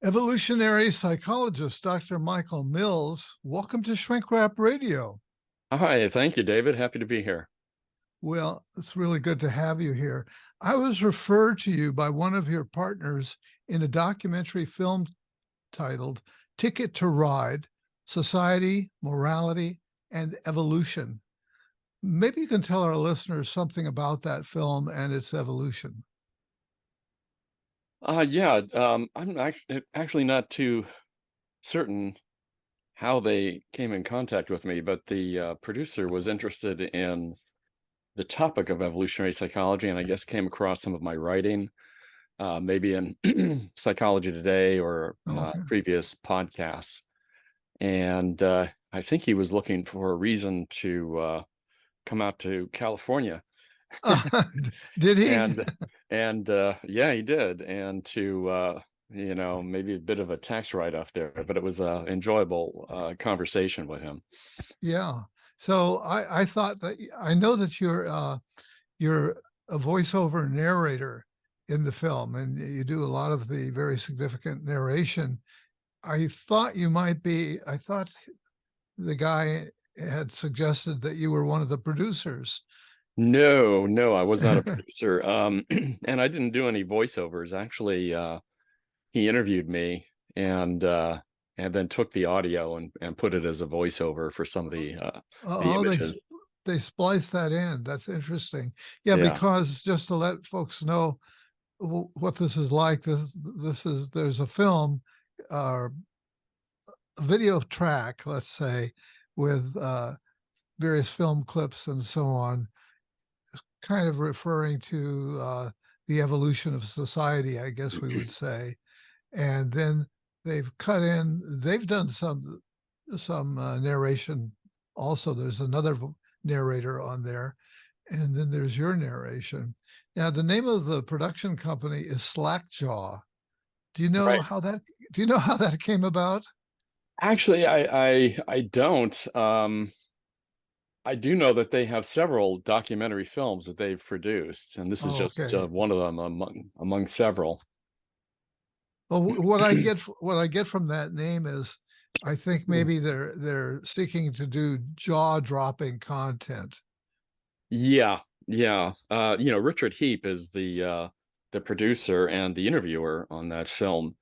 Evolutionary psychologist Dr. Michael Mills, welcome to Shrink Wrap Radio. Hi, thank you, David. Happy to be here. Well, it's really good to have you here. I was referred to you by one of your partners in a documentary film titled Ticket to Ride: Society, Morality, and Evolution. Maybe you can tell our listeners something about that film and its evolution. I'm actually not too certain how they came in contact with me, but the producer was interested in the topic of evolutionary psychology, and I guess came across some of my writing, maybe in Psychology Today or Okay. previous podcasts. And I think he was looking for a reason to come out to California. Did he? And yeah, he did. And to maybe a bit of a tax write-off there, but it was a enjoyable conversation with him. Yeah. So I thought that I know that you're a voiceover narrator in the film, and you do a lot of the very significant narration. I thought you might be. I thought the guy had suggested that you were one of the producers. No, I was not a producer. And I didn't do any voiceovers. Actually, he interviewed me and then took the audio and put it as a voiceover for some of the Oh, images. they spliced that in. That's interesting. Yeah, Yeah. because just to let folks know what this is like, there's a film, a video track, let's say, with various film clips and so on, kind of referring to the evolution of society, I guess we would say. And then they've done some narration also. There's another narrator on there, and then there's your narration. Now, the name of the production company is Slackjaw. Do you know Right. how that do you know how that came about? Actually, I don't. I do know that they have several documentary films that they've produced, and this is Oh, just okay. one of them among several. Well, what I get from that name is, I think maybe they're seeking to do jaw-dropping content. Yeah. Richard Heap is the producer and the interviewer on that film,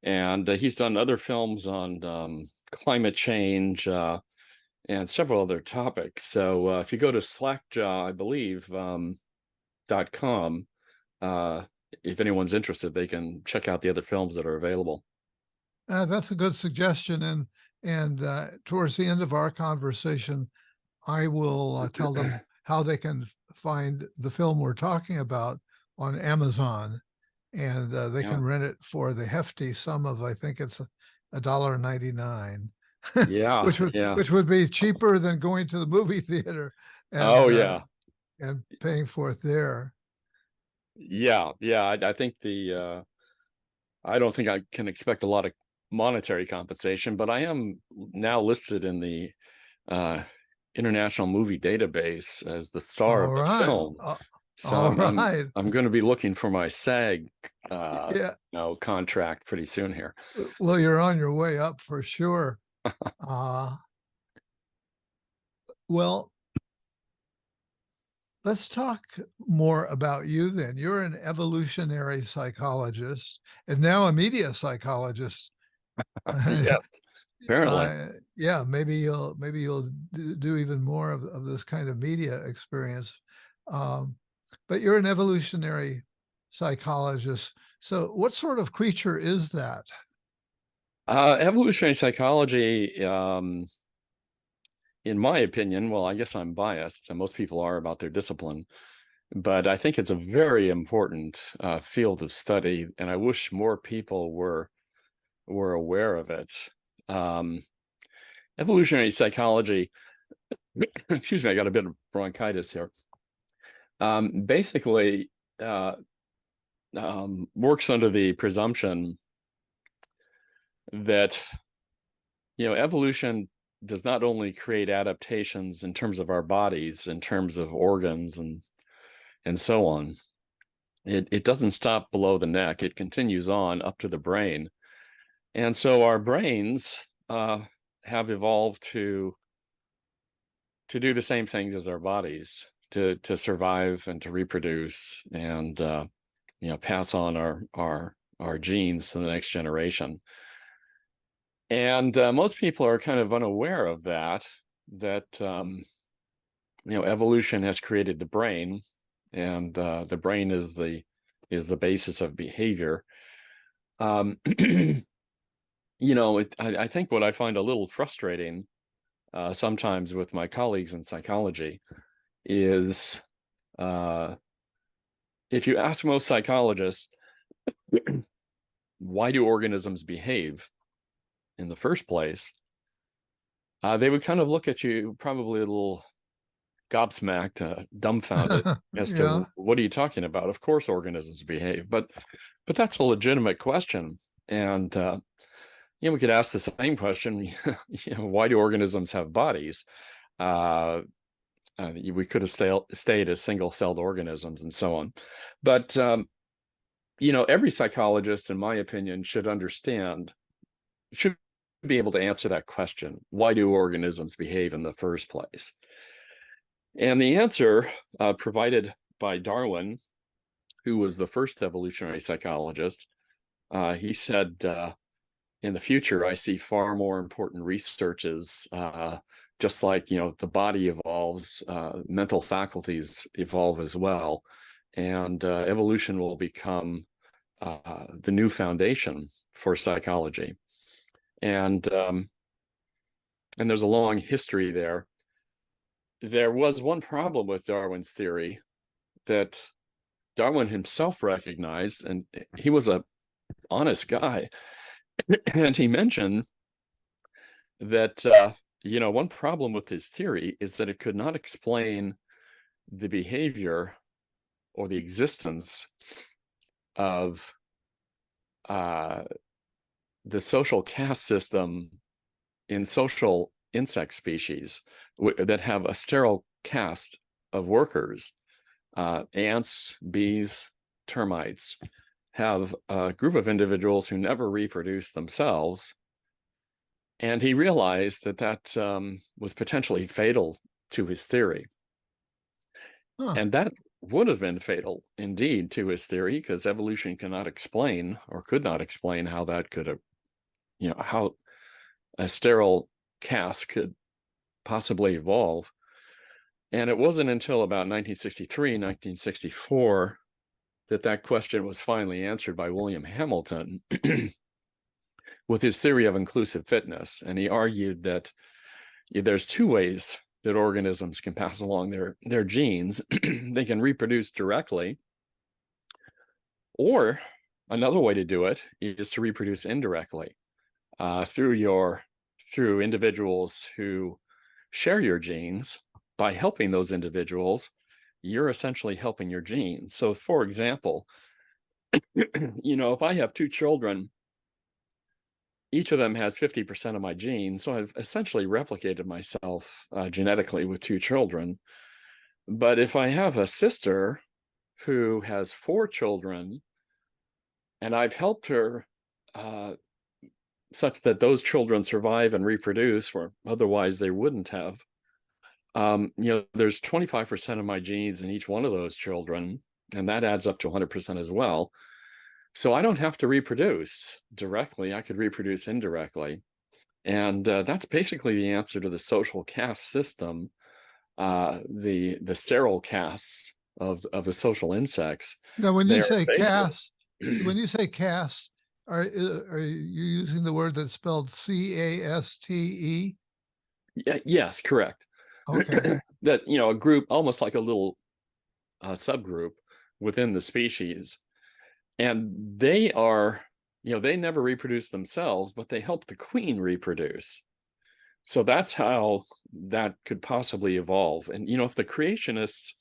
and he's done other films on climate change and several other topics. So if you go to Slackjaw, I believe .com, if anyone's interested, they can check out the other films that are available. That's a good suggestion, and towards the end of our conversation, I will tell them how they can find the film we're talking about on Amazon, and they Yeah, can rent it for the hefty sum of, I think it's $1.99, yeah, yeah. which would be cheaper than going to the movie theater Oh and yeah, paying for it there. yeah. I think I don't think I can expect a lot of monetary compensation, but I am now listed in the uh, International Movie Database as the star All of the right, film. So all right, I'm going to be looking for my SAG yeah. contract pretty soon here. Well, you're on your way up for sure. Uh, well, let's talk more about you then. You're an evolutionary psychologist and now a media psychologist. Yes, apparently. Yeah, maybe you'll do even more of this kind of media experience. Um, but you're an evolutionary psychologist. So what sort of creature is that? Evolutionary psychology, in my opinion, well, I guess I'm biased, and most people are about their discipline, but I think it's a very important field of study, and I wish more people were aware of it. Um, Evolutionary psychology, excuse me, I got a bit of bronchitis here. Basically, works under the presumption that evolution does not only create adaptations in terms of our bodies, in terms of organs and so on. It doesn't stop below the neck. It continues on up to the brain. And so our brains have evolved to do the same things as our bodies, to survive and to reproduce, and pass on our genes to the next generation. And most people are kind of unaware of that evolution has created the brain, and the brain is the basis of behavior. I think what I find a little frustrating sometimes with my colleagues in psychology is if you ask most psychologists, why do organisms behave in the first place, they would kind of look at you probably a little gobsmacked, dumbfounded as Yeah. to what are you talking about? Of course organisms behave, but that's a legitimate question. And we could ask the same question, why do organisms have bodies? We could have stayed as single-celled organisms and so on. But every psychologist, in my opinion, should be able to answer that question. Why do organisms behave in the first place? And the answer provided by Darwin, who was the first evolutionary psychologist, he said, in the future, I see far more important researches, just like, the body evolves, mental faculties evolve as well. And evolution will become the new foundation for psychology. And there's a long history there. There was one problem with Darwin's theory that Darwin himself recognized, and he was an honest guy. And he mentioned that, one problem with his theory is that it could not explain the behavior or the existence of the social caste system in social insect species that have a sterile caste of workers. Ants, bees, termites have a group of individuals who never reproduce themselves. And he realized that was potentially fatal to his theory. Huh. And that would have been fatal indeed to his theory, because evolution cannot explain, or could not explain, how that could have, how a sterile caste could possibly evolve. And it wasn't until about 1963, 1964 that question was finally answered by William Hamilton with his theory of inclusive fitness. And he argued that there's two ways that organisms can pass along their genes. They can reproduce directly, or another way to do it is to reproduce indirectly, through individuals who share your genes. By helping those individuals, you're essentially helping your genes. So, for example, if I have two children, each of them has 50% of my genes, so I've essentially replicated myself genetically with two children. But if I have a sister who has 4 children, and I've helped her such that those children survive and reproduce, or otherwise they wouldn't have, there's 25% of my genes in each one of those children, and that adds up to 100% as well. So I don't have to reproduce directly. I could reproduce indirectly. And that's basically the answer to the social caste system, the sterile castes of the social insects. Now, when you say caste, are you using the word that's spelled CASTE? Yes, correct. Okay. That, a group, almost like a little subgroup within the species. And they are, they never reproduce themselves, but they help the queen reproduce. So that's how that could possibly evolve. And, if the creationists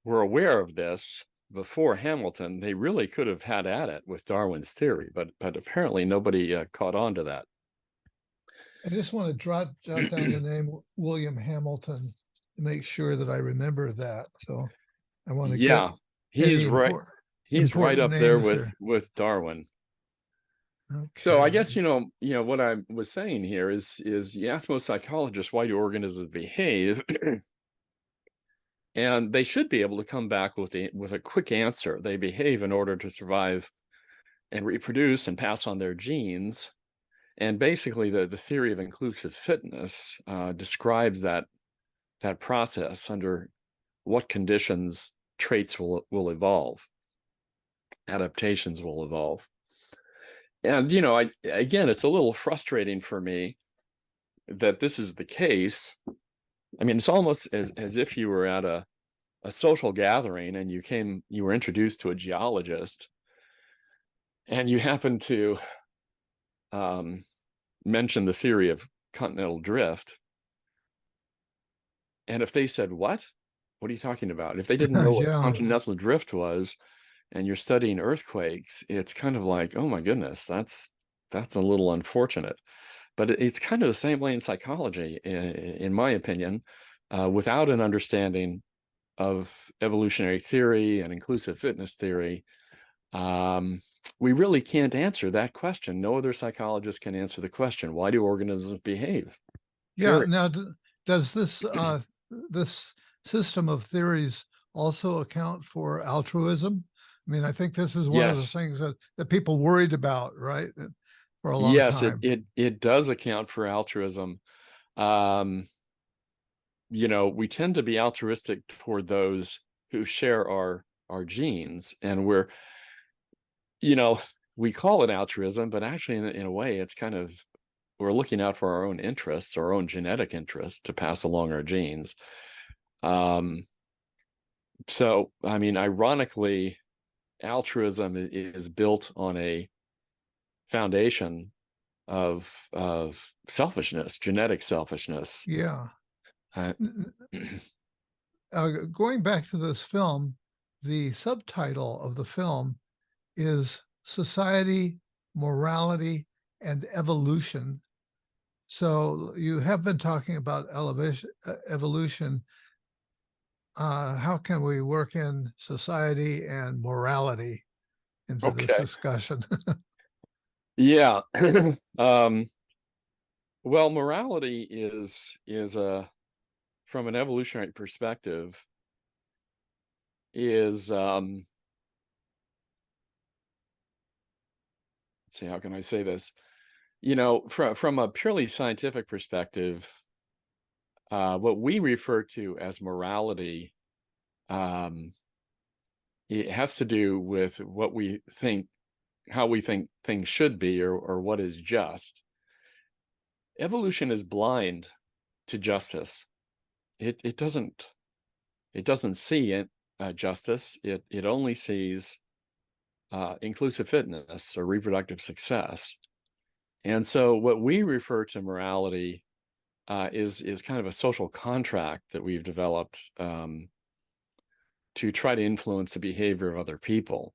were aware of this before Hamilton, they really could have had at it with Darwin's theory, but apparently nobody caught on to that. I just want to jot down the name William Hamilton to make sure that I remember that. So I want to get he's right. He's right important up there names here. with Darwin. So I Okay. guess what I was saying here is you ask most psychologists, why do organisms behave, and they should be able to come back with a quick answer. They behave in order to survive and reproduce and pass on their genes. And basically, the theory of inclusive fitness describes that process, under what conditions traits will evolve, adaptations will evolve. And again, it's a little frustrating for me that this is the case. I mean, it's almost as if you were at a social gathering and you were introduced to a geologist, and you happen to um, mention the theory of continental drift. And if they said, what are you talking about? If they didn't know what Yeah. continental drift was, and you're studying earthquakes, it's kind of like, oh my goodness, that's a little unfortunate. But it's kind of the same way in psychology, in my opinion. Without an understanding of evolutionary theory and inclusive fitness theory, we really can't answer that question. No other psychologist can answer the question, why do organisms behave? Yeah. Period. Now, does this system of theories also account for altruism? I mean, I think this is one of the Yes. things that people worried about, right, for a long Yes, time. it does account for altruism. Um, we tend to be altruistic toward those who share our genes, and you know, we call it altruism, but actually in a way it's kind of, we're looking out for our own interests, our own genetic interests, to pass along our genes. Um, so I mean, ironically, altruism is built on a foundation of selfishness, genetic selfishness. Yeah. Uh, Going back to this film, the subtitle of the film is Society, Morality, and Evolution. So you have been talking about evolution. How can we work in society and morality into this okay. discussion? Yeah. um, well, morality is a, from an evolutionary perspective, is let's see, how can I say this? From a purely scientific perspective, what we refer to as morality, um, it has to do with what we think, how we think things should be, or what is just. Evolution is blind to justice. It doesn't see it, justice. It only sees inclusive fitness or reproductive success. And so what we refer to morality is kind of a social contract that we've developed, to try to influence the behavior of other people,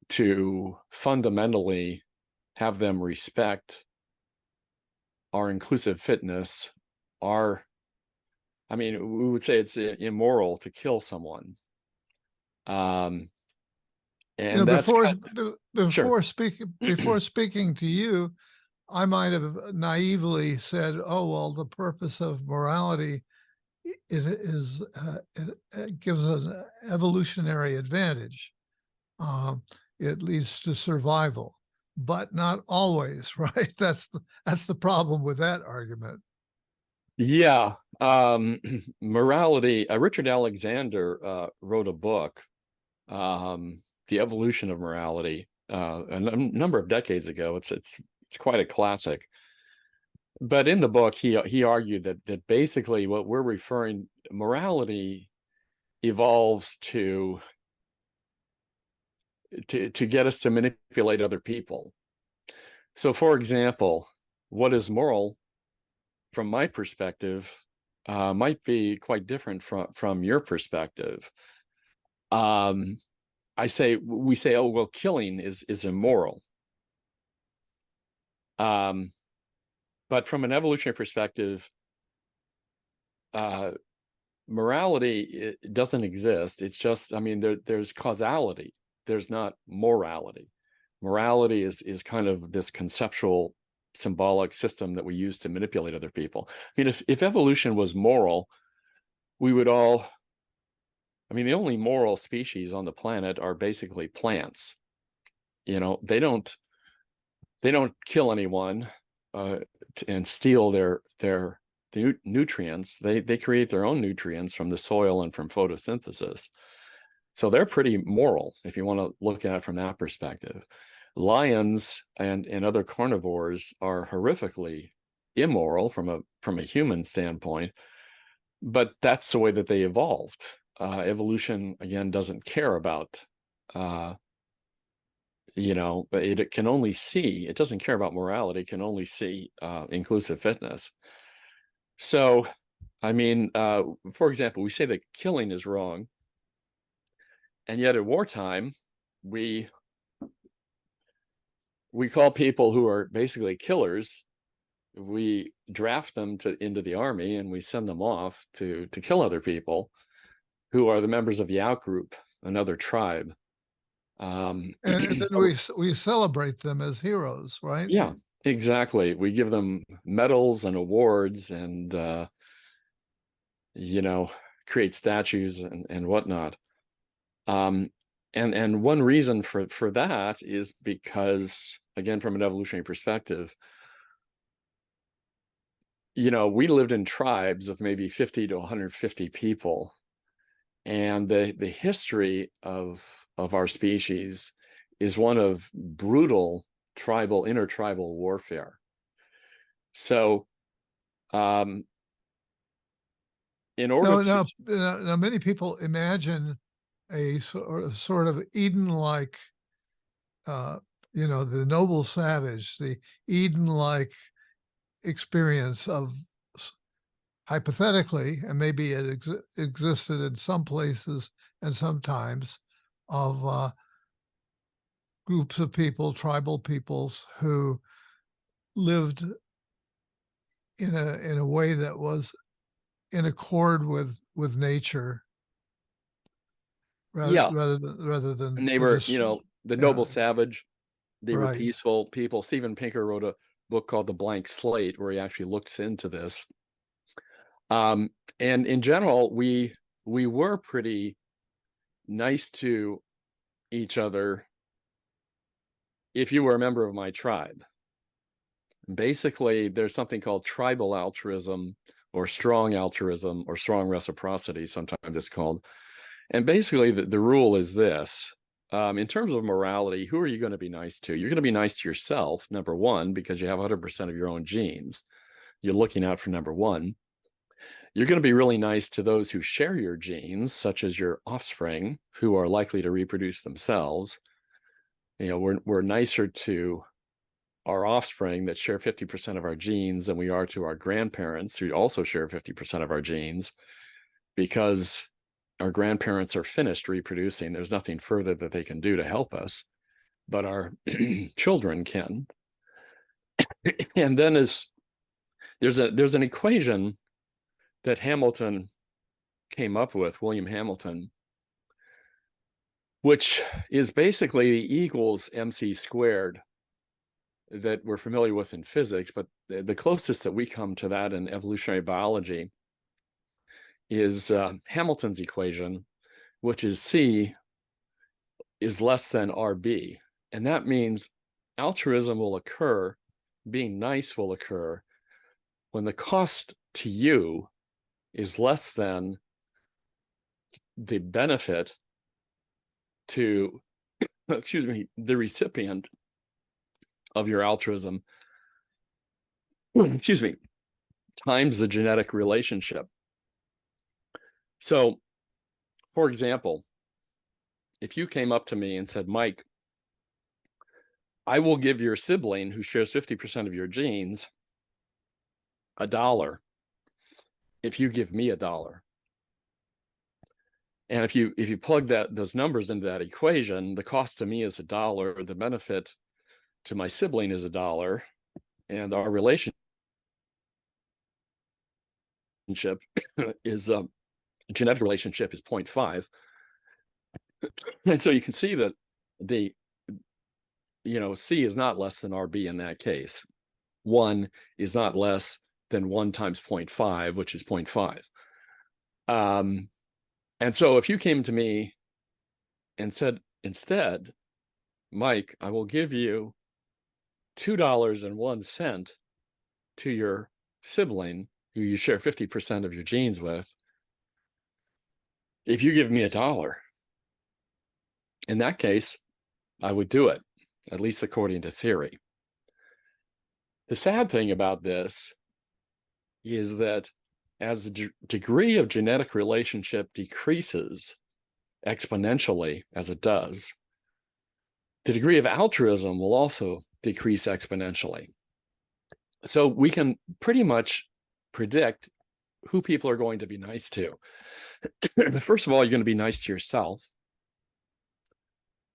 to fundamentally have them respect our inclusive fitness. I mean, we would say it's immoral to kill someone. Um, You know, and that's kind sure. before speaking to you, I might have naively said, "Oh well, the purpose of morality it gives an evolutionary advantage. Um, it leads to survival, but not always, right? That's the problem with that argument." Yeah. Morality. Richard Alexander wrote a book, The Evolution of Morality, number of decades ago. It's quite a classic. But in the book, he argued that basically what we're referring, morality evolves to get us to manipulate other people. So, for example, what is moral from my perspective might be quite different from your perspective. Um, we say, oh well, killing is immoral. Um, but from an evolutionary perspective, uh, morality, it doesn't exist. It's just, I mean, there's causality. There's not morality. Morality is kind of this conceptual, symbolic system that we use to manipulate other people. I mean, if evolution was moral, we would all, I mean, the only moral species on the planet are basically plants. You know, they don't kill anyone and steal their nutrients. They create their own nutrients from the soil and from photosynthesis. So they're pretty moral if you want to look at it from that perspective. Lions and other carnivores are horrifically immoral from a human standpoint, but that's the way that they evolved. Evolution, again, doesn't care about it can only see, it doesn't care about morality, it can only see inclusive fitness. So, I mean, for example, we say that killing is wrong, and yet at wartime, we call people who are basically killers, we draft them into the army and we send them off to kill other people who are the members of the out group, another tribe. And then we celebrate them as heroes, right? Yeah, exactly. We give them medals and awards and create statues and whatnot. And one reason for that is because, again, from an evolutionary perspective, we lived in tribes of maybe 50 to 150 people, and the history of our species is one of brutal intertribal warfare. So, in order now, many people imagine a sort of Eden-like, the noble savage, the Eden-like experience of, hypothetically, and maybe it existed in some places and sometimes, of groups of people, tribal peoples, who lived in a way that was in accord with nature, rather than and they were, the noble savage. They were right. peaceful people. Steven Pinker wrote a book called The Blank Slate, where he actually looks into this. And in general, we were pretty nice to each other if you were a member of my tribe. Basically, there's something called tribal altruism or strong altruism or strong reciprocity, sometimes it's called. And basically, the rule is this. In terms of morality, who are you going to be nice to? You're going to be nice to yourself, number one, because you have 100% of your own genes. You're looking out for number one. You're going to be really nice to those who share your genes, such as your offspring, who are likely to reproduce themselves. We're nicer to our offspring that share 50% of our genes than we are to our grandparents, who also share 50% of our genes, because our grandparents are finished reproducing. There's nothing further that they can do to help us, but our children can. And then there's an equation that Hamilton came up with, William Hamilton, which is basically E equals mc squared that we're familiar with in physics, but the closest that we come to that in evolutionary biology is Hamilton's equation, which is C is less than RB. And that means altruism will occur, being nice will occur, when the cost to you is less than the benefit to, the recipient of your altruism, times the genetic relationship. So, for example, if you came up to me and said, Mike, I will give your sibling who shares 50% of your genes $1 if you give me $1. And if you plug those numbers into that equation, the cost to me is $1, the benefit to my sibling is $1, and our relationship is genetic relationship is 0.5. And so you can see that C is not less than RB in that case. 1 is not less than 1 times 0.5, which is 0.5. And so if you came to me and said, instead, Mike, I will give you $2.01 to your sibling who you share 50% of your genes with, if you give me $1, in that case, I would do it, at least according to theory. The sad thing about this is that as the degree of genetic relationship decreases exponentially, as it does, the degree of altruism will also decrease exponentially. So we can pretty much predict who people are going to be nice to. First of all, you're going to be nice to yourself.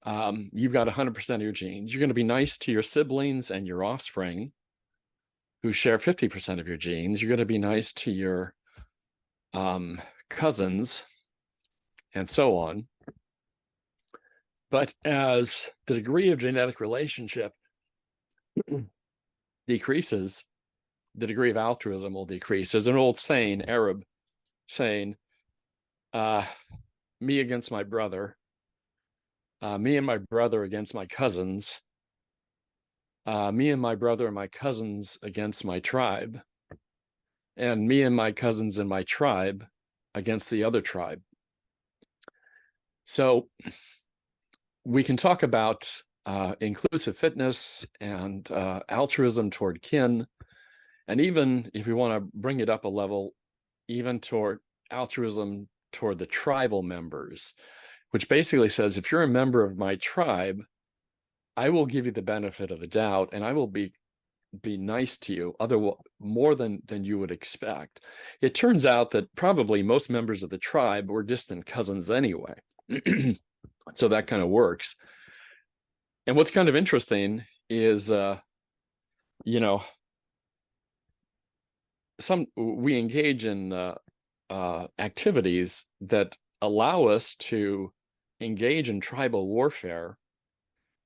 You've got 100% of your genes. You're going to be nice to your siblings and your offspring who share 50% of your genes. You're going to be nice to your cousins and so on. But as the degree of genetic relationship decreases, the degree of altruism will decrease. There's an old saying, Arab saying, me against my brother, me and my brother against my cousins, me and my brother and my cousins against my tribe, and me and my cousins and my tribe against the other tribe. So we can talk about inclusive fitness and altruism toward kin, and even if we want to bring it up a level, even toward altruism toward the tribal members, which basically says, if you're a member of my tribe, I will give you the benefit of the doubt, and I will be nice to you, more than you would expect. It turns out that probably most members of the tribe were distant cousins anyway. So that kind of works. And what's kind of interesting is, we engage in activities that allow us to engage in tribal warfare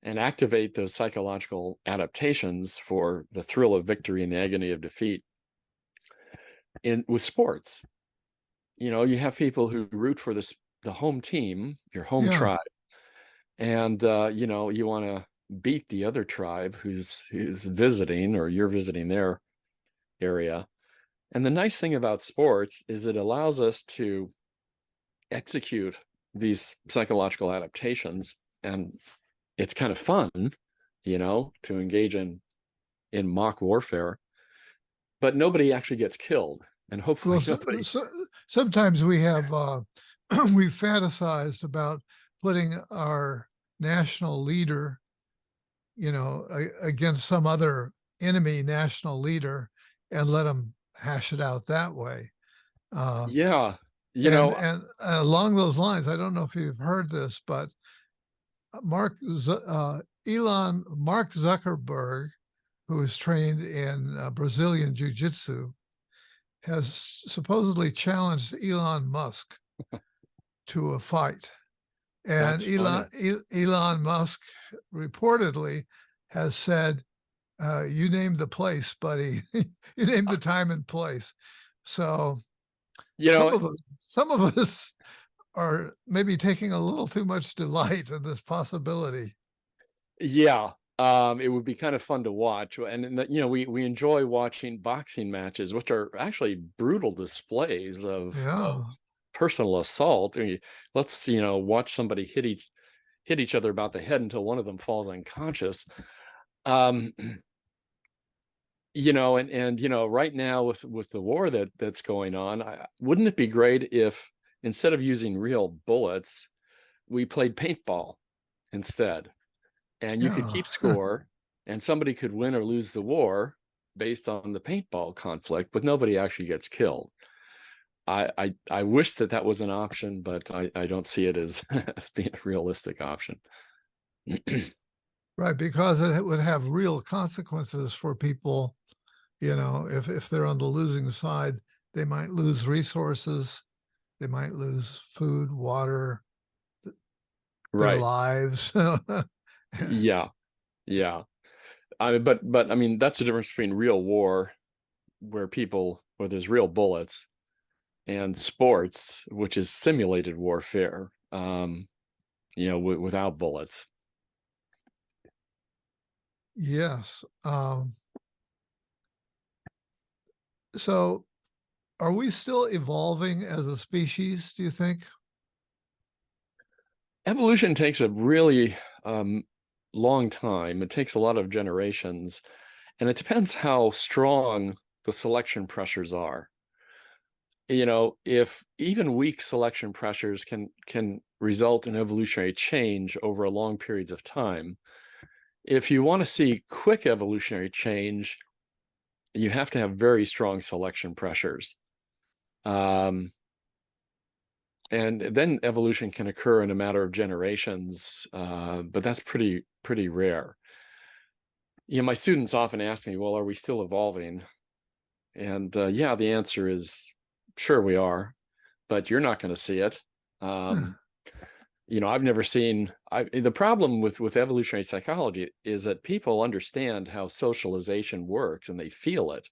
and activate those psychological adaptations for the thrill of victory and the agony of defeat. With sports, you have people who root for the home team, your home tribe, and you want to beat the other tribe who's visiting, or you're visiting their area. And the nice thing about sports is it allows us to execute these psychological adaptations, and it's kind of fun, to engage in mock warfare, but nobody actually gets killed, and hopefully nobody. Sometimes we have we fantasized about putting our national leader, against some other enemy national leader, and let them hash it out that way. Yeah, and along those lines, I don't know if you've heard this, but Mark Zuckerberg, who is trained in Brazilian Jiu-Jitsu, has supposedly challenged Elon Musk to a fight. And Elon Musk reportedly has said, you named the place, buddy. You named the time and place. So some of us are maybe taking a little too much delight in this possibility. Yeah, it would be kind of fun to watch, and we enjoy watching boxing matches, which are actually brutal displays of personal assault. Let's watch somebody hit each other about the head until one of them falls unconscious. And right now with the war that's going on, wouldn't it be great if instead of using real bullets, we played paintball instead? And you could keep score, and somebody could win or lose the war based on the paintball conflict, but nobody actually gets killed. I wish that was an option, but I don't see it as being a realistic option. Right, because it would have real consequences for people. If they're on the losing side, they might lose resources, they might lose food, water, their lives. Yeah. Yeah. But I mean, that's the difference between real war, where there's real bullets, and sports, which is simulated warfare, without bullets. Yes. So are we still evolving as a species, do you think? Evolution takes a really long time. It takes a lot of generations, and it depends how strong the selection pressures are. If even weak selection pressures can result in evolutionary change over long periods of time, if you want to see quick evolutionary change, you have to have very strong selection pressures. Um, and then evolution can occur in a matter of generations, but that's pretty rare. My students often ask me, well, are we still evolving? And yeah, the answer is sure we are, but you're not going to see it. Um, I've never seen. The problem with evolutionary psychology is that people understand how socialization works and they feel it.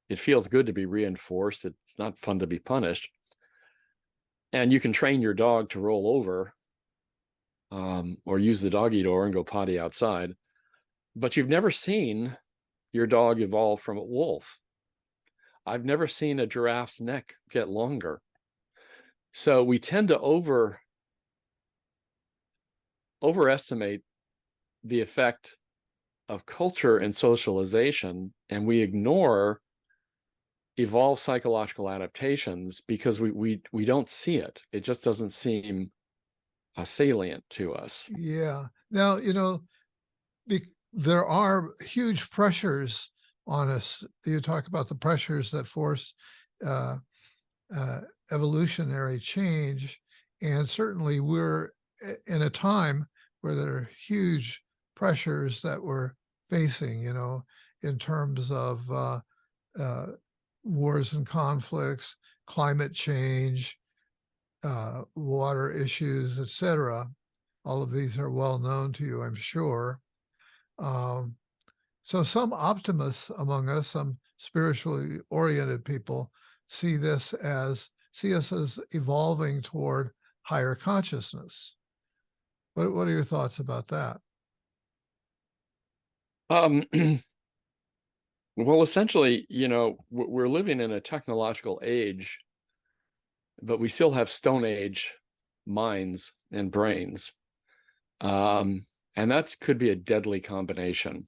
It feels good to be reinforced. It's not fun to be punished. And you can train your dog to roll over, or use the doggy door and go potty outside. But you've never seen your dog evolve from a wolf. I've never seen a giraffe's neck get longer. So we tend to overestimate the effect of culture and socialization, and we ignore evolved psychological adaptations because we don't see it. It just doesn't seem salient to us. Yeah. Now, there are huge pressures on us. You talk about the pressures that force uh, uh, evolutionary change. And certainly we're in a time where there are huge pressures that we're facing, in terms of uh, wars and conflicts, climate change, water issues, etc. All of these are well known to you, I'm sure. Um, so some optimists among us, some spiritually oriented people, see us as evolving toward higher consciousness. What are your thoughts about that? Um, well, essentially, we're living in a technological age, but we still have Stone Age minds and brains. And that could be a deadly combination.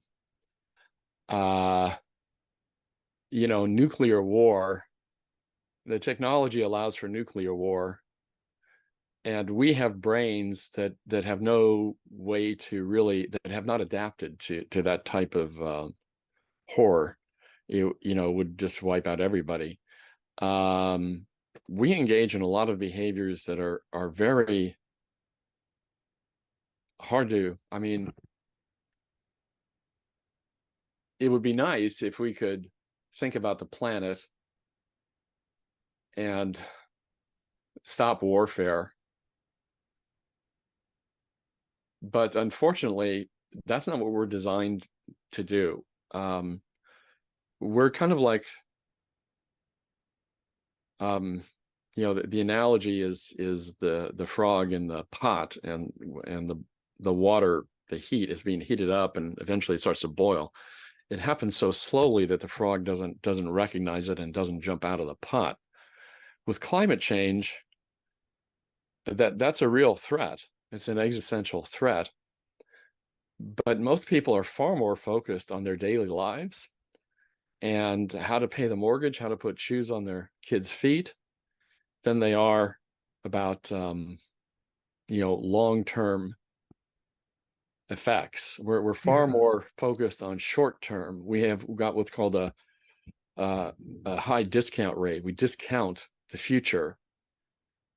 Uh, Nuclear war, the technology allows for nuclear war, and we have brains that have no way to really, that have not adapted to that type of horror. Would just wipe out everybody. Um, we engage in a lot of behaviors that are very hard to. I mean, it would be nice if we could think about the planet and stop warfare, but unfortunately, that's not what we're designed to do. We're kind of like, the analogy is the frog in the pot, and the water, the heat is being heated up, and eventually it starts to boil. It happens so slowly that the frog doesn't recognize it and doesn't jump out of the pot. With climate change, that's a real threat. It's an existential threat. But most people are far more focused on their daily lives and how to pay the mortgage, how to put shoes on their kids' feet, than they are about long-term effects. We're far Yeah. more focused on short-term. We have got what's called a high discount rate. We discount the future.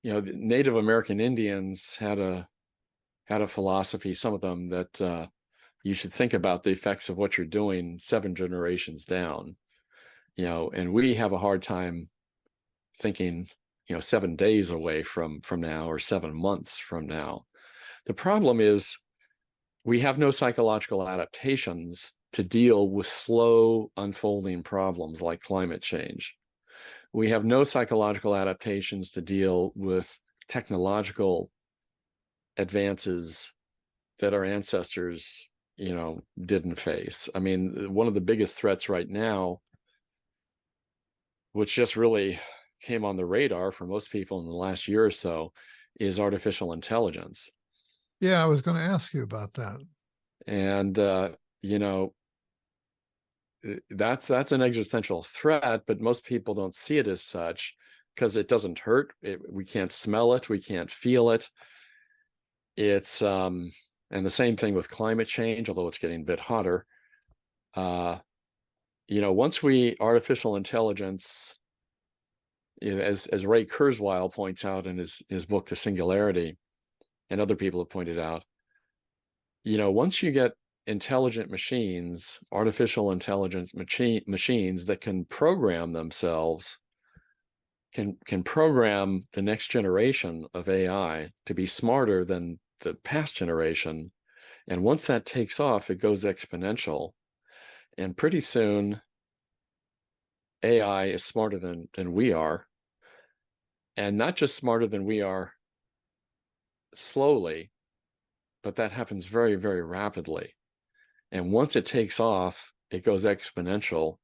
The Native American Indians had a philosophy, some of them, that you should think about the effects of what you're doing 7 generations down. And we have a hard time thinking 7 days away from now, or 7 months from now. The problem is we have no psychological adaptations to deal with slow unfolding problems like climate change. We have no psychological adaptations to deal with technological advances that our ancestors, didn't face. I mean, one of the biggest threats right now, which just really came on the radar for most people in the last year or so, is artificial intelligence. Yeah, I was going to ask you about that. And that's an existential threat, but most people don't see it as such because it doesn't hurt. We can't smell it, we can't feel it. It's and the same thing with climate change, although it's getting a bit hotter. Once we artificial intelligence, as Ray Kurzweil points out in his book The Singularity, and other people have pointed out, once you get intelligent machines, artificial intelligence machines that can program themselves, can program the next generation of AI to be smarter than the past generation. And once that takes off, it goes exponential. And pretty soon, AI is smarter than we are. And not just smarter than we are slowly, but that happens very, very rapidly. And once it takes off, it goes exponential.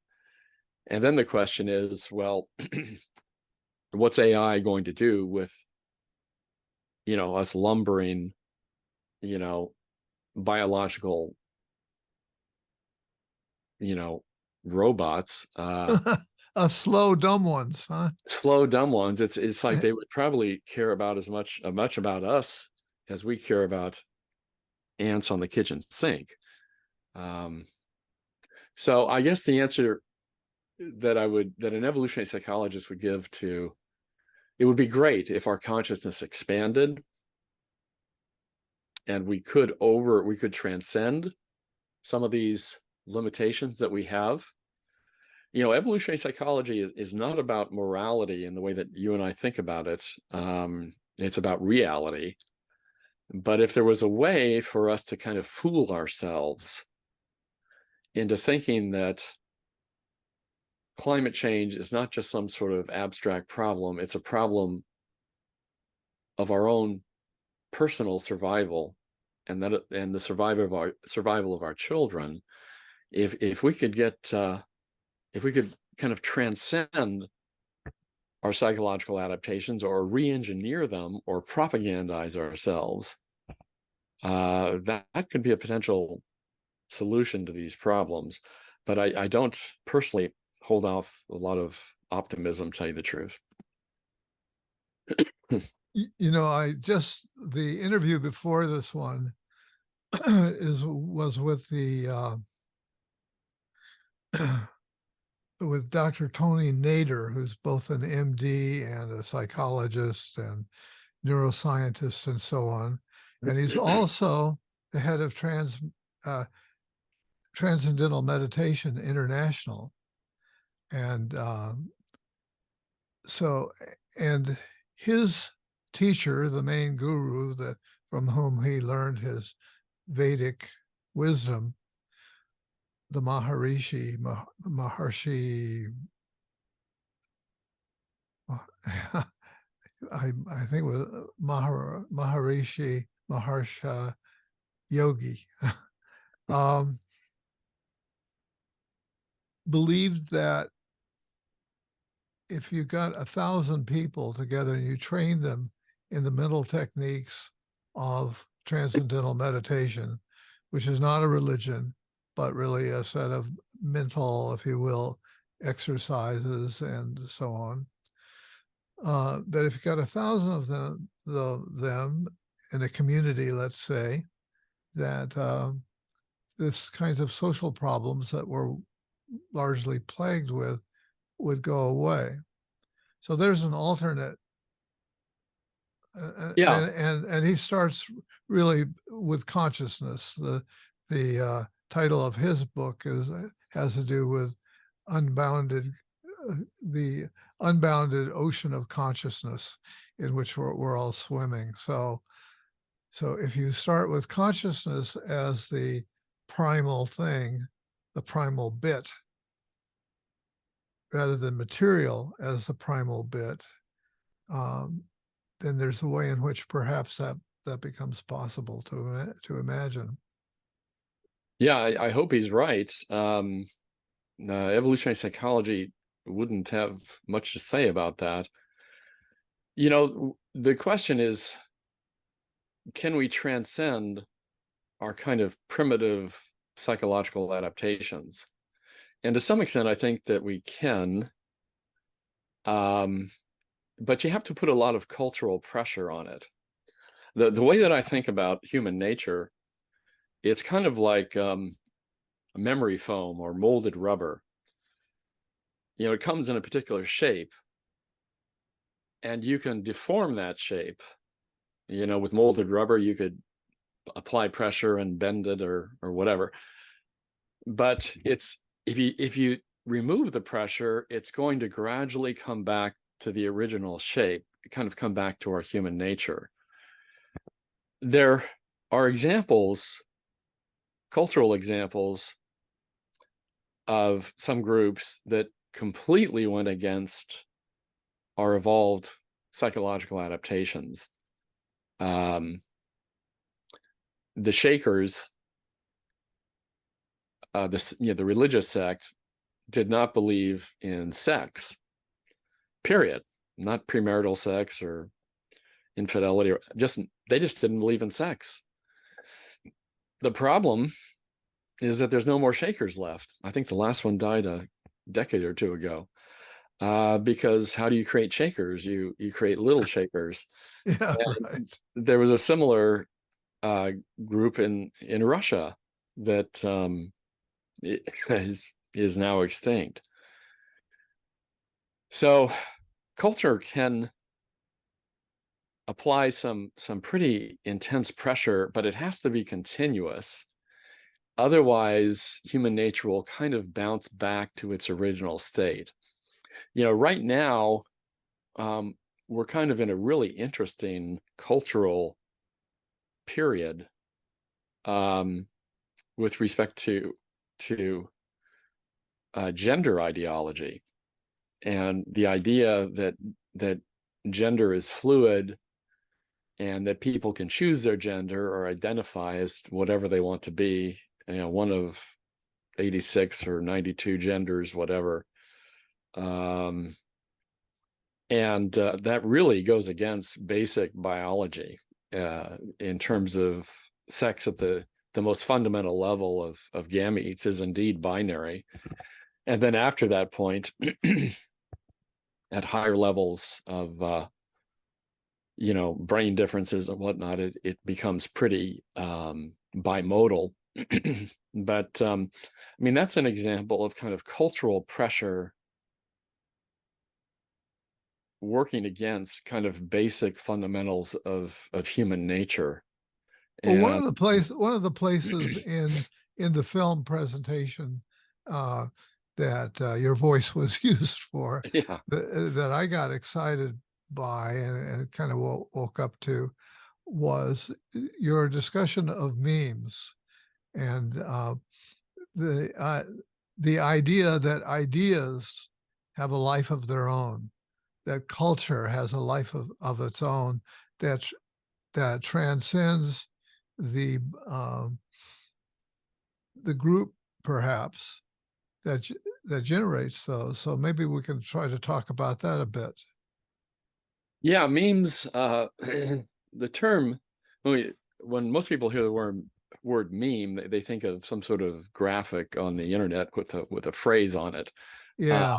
And then the question is, well, what's AI going to do with, us lumbering, biological, robots, Slow, dumb ones, huh? slow, dumb ones. It's like they would probably care about as much about us as we care about ants on the kitchen sink. So I guess the answer that an evolutionary psychologist would give to it would be great if our consciousness expanded and we could transcend some of these limitations that we have. Evolutionary psychology is not about morality in the way that you and I think about it. It's about reality. But if there was a way for us to kind of fool ourselves into thinking that climate change is not just some sort of abstract problem, it's a problem of our own personal survival and the survival of our children. If we could kind of transcend our psychological adaptations or re-engineer them or propagandize ourselves, that could be a potential solution to these problems. But I don't personally hold off a lot of optimism, tell you the truth. The interview before this one was with with Dr. Tony Nader, who's both an MD and a psychologist and neuroscientist and so on. And he's also the head of Transcendental Meditation International. And and his teacher, the main guru from whom he learned his Vedic wisdom, the Maharishi, I think it was Maharishi Maharsha Yogi, believed that if you got 1,000 people together and you trained them in the mental techniques of transcendental meditation, which is not a religion, but really a set of mental, if you will, exercises and so on, that if you got 1,000 of them in a community, let's say, that this kinds of social problems that we're largely plagued with would go away. So there's an alternate. Yeah. And he starts really with consciousness. The title of his book has to do with the unbounded ocean of consciousness in which we're all swimming. So So if you start with consciousness as the primal thing, the primal bit, rather than material as the primal bit, um, then there's a way in which perhaps that becomes possible to imagine. Yeah, I hope he's right. Evolutionary psychology wouldn't have much to say about that. You know, the question is, can we transcend our kind of primitive psychological adaptations? And to some extent, I think that we can. But you have to put a lot of cultural pressure on it. The way that I think about human nature, it's kind of like memory foam or molded rubber. You know, it comes in a particular shape, and you can deform that shape. You know, with molded rubber, you could apply pressure and bend it or whatever. But it's if you remove the pressure, it's going to gradually come back to the original shape, kind of come back to our human nature. There are examples, cultural examples of some groups that completely went against our evolved psychological adaptations. The Shakers, the religious sect, did not believe in sex, period. Not premarital sex or infidelity, or they just didn't believe in sex. The problem is that there's no more Shakers left. I think the last one died a decade or two ago. Because how do you create Shakers? You create little Shakers. Yeah, And right. there was a similar group in Russia that is now extinct. So culture can apply some pretty intense pressure, but it has to be continuous. Otherwise, human nature will kind of bounce back to its original state. You know, right now, we're kind of in a really interesting cultural period with respect to gender ideology and the idea that gender is fluid and that people can choose their gender or identify as whatever they want to be, you know, one of 86 or 92 genders, whatever. And that really goes against basic biology in terms of sex at the most fundamental level of gametes is indeed binary. And then after that point, at higher levels of brain differences and whatnot, it becomes pretty bimodal. But I mean, that's an example of kind of cultural pressure working against kind of basic fundamentals of human nature. Well, And one of the places in the film presentation uh, that your voice was used for yeah, that I got excited by and kind of woke up to was your discussion of memes and the uh, the idea that ideas have a life of their own, that culture has a life of its own, that that transcends the um, the group perhaps that that generates those. So maybe we can try to talk about that a bit. yeah, memes. The term when most people hear the word meme, they think of some sort of graphic on the internet with a phrase on it. Uh, Yeah.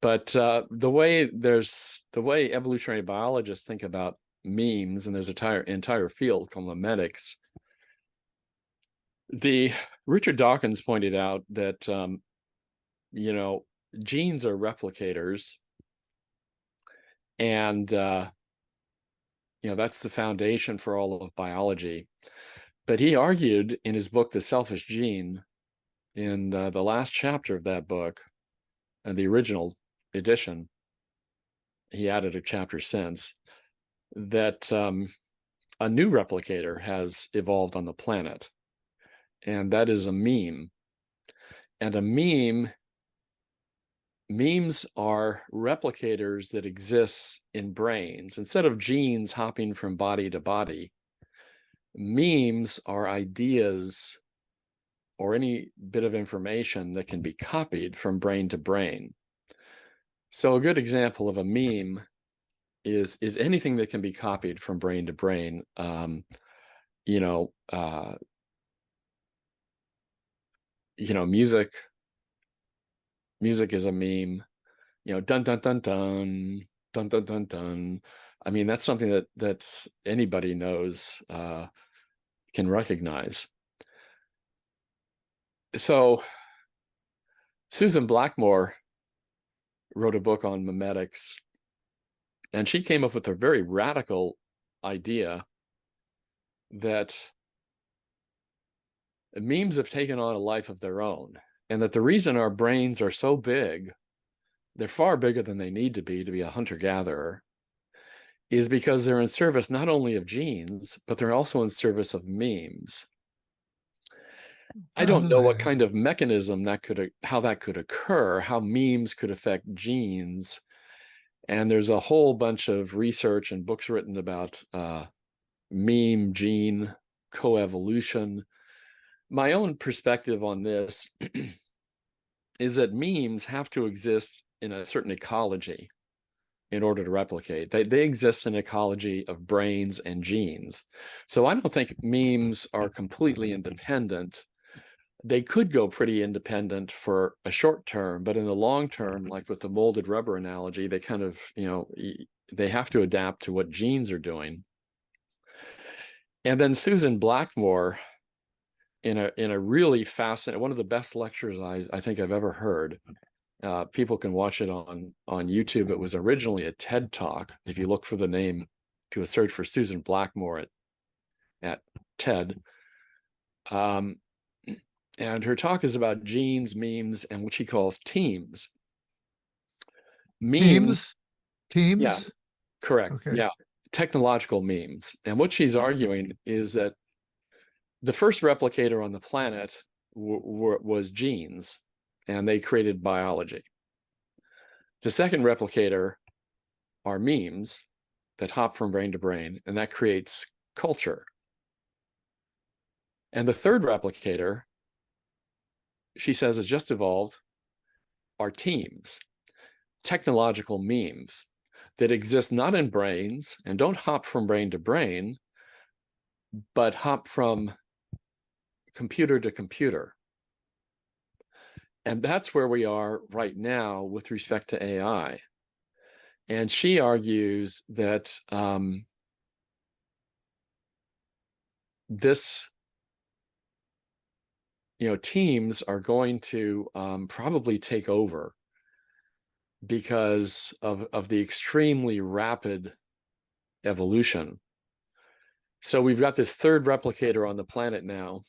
but the way evolutionary biologists think about memes, and there's an entire field called memetics. The Richard Dawkins pointed out that you know, genes are replicators, and that's the foundation for all of biology. But he argued in his book, The Selfish Gene, in the last chapter of that book, and the original edition, he added a chapter since, that a new replicator has evolved on the planet, and that is a meme. And memes are replicators that exist in brains. Instead of genes hopping from body to body, memes are ideas or any bit of information that can be copied from brain to brain. So a good example of a meme is anything that can be copied from brain to brain. You know, music is a meme. Dun dun dun dun dun dun dun dun. I mean, that's something that anybody knows, can recognize. So Susan Blackmore wrote a book on memetics, and she came up with a very radical idea that memes have taken on a life of their own, and that the reason our brains are so big, they're far bigger than they need to be a hunter-gatherer, is because they're in service not only of genes, but they're also in service of memes. I don't know what Fascinating. kind of mechanism how that could occur, how memes could affect genes. And there's a whole bunch of research and books written about meme gene coevolution. My own perspective on this is that memes have to exist in a certain ecology in order to replicate. They exist in ecology of brains and genes. So I don't think memes are completely independent. They could go pretty independent for a short term, but in the long term, like with the molded rubber analogy, they kind of, they have to adapt to what genes are doing. And then Susan Blackmore, in a really fascinating, one of the best lectures I think I've ever heard. People can watch it on YouTube. It was originally a TED Talk. If you look for the name, do a search for Susan Blackmore at TED. And her talk is about genes, memes, and what she calls teams. Memes, yeah, Teams? correct. Okay. Yeah, technological memes. And what she's arguing is that the first replicator on the planet was genes, and they created biology. The second replicator are memes that hop from brain to brain, and that creates culture. And the third replicator, she says, has just evolved, are teams, technological memes that exist not in brains and don't hop from brain to brain, but hop from computer to computer. And that's where we are right now with respect to AI. And she argues that teams are going to probably take over because of the extremely rapid evolution. So we've got this third replicator on the planet now.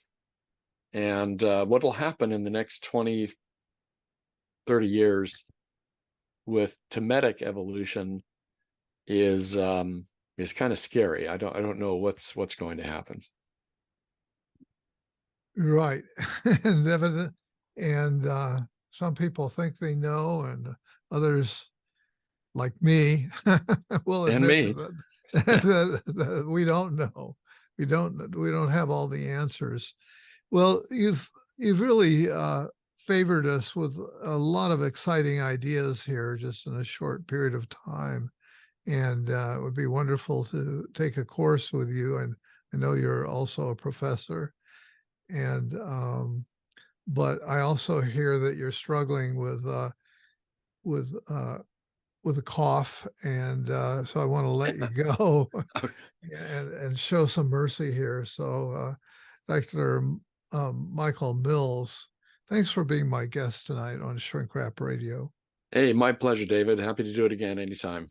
And what will happen in the next 20, 30 years with memetic evolution is kind of scary. I don't know what's going to happen. Right. And evident, and some people think they know, and others, like me, will And admit to me. that, that we don't know. We don't have all the answers. Well, you've really favored us with a lot of exciting ideas here just in a short period of time. And it would be wonderful to take a course with you. And I know you're also a professor. And but I also hear that you're struggling with with a cough, and so I want to let you go and show some mercy here. So, Dr. Michael Mills, thanks for being my guest tonight on Shrink Rap Radio. Hey, my pleasure, David. Happy to do it again anytime.